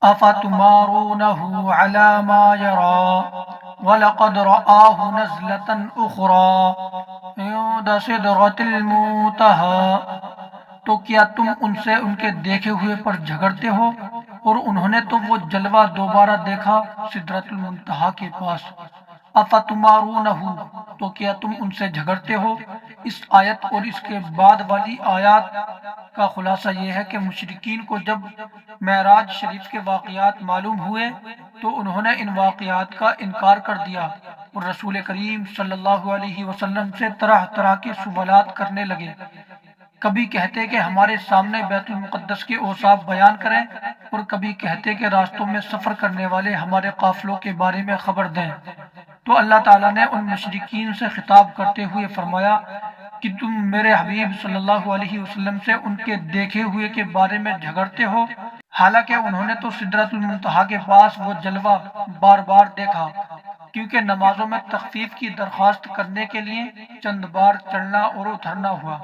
أفتمارونه على ما يرى ولقد رآه نزلة أخرى عند سدرة المنتهى۔ تو کیا تم ان سے ان کے دیکھے ہوئے پر جھگڑتے ہو، اور انہوں نے تو وہ جلوہ دوبارہ دیکھا سدرۃ المنتہا کے پاس۔ افتمارونہ، تو کیا تم ان سے جھگڑتے ہو۔ اس آیت اور اس کے بعد والی آیات کا خلاصہ یہ ہے کہ مشرکین کو جب معراج شریف کے واقعات معلوم ہوئے تو انہوں نے ان واقعات کا انکار کر دیا اور رسول کریم صلی اللہ علیہ وسلم سے طرح طرح کے سوالات کرنے لگے۔ کبھی کہتے کہ ہمارے سامنے بیت المقدس کے اوصاف بیان کریں، اور کبھی کہتے کہ راستوں میں سفر کرنے والے ہمارے قافلوں کے بارے میں خبر دیں۔ تو اللہ تعالیٰ نے ان مشرکین سے خطاب کرتے ہوئے فرمایا کہ تم میرے حبیب صلی اللہ علیہ وسلم سے ان کے دیکھے ہوئے کے بارے میں جھگڑتے ہو، حالانکہ انہوں نے تو سدرۃ المنتہا کے پاس وہ جلوہ بار بار دیکھا، کیونکہ نمازوں میں تخفیف کی درخواست کرنے کے لیے چند بار چڑھنا اور اترنا ہوا۔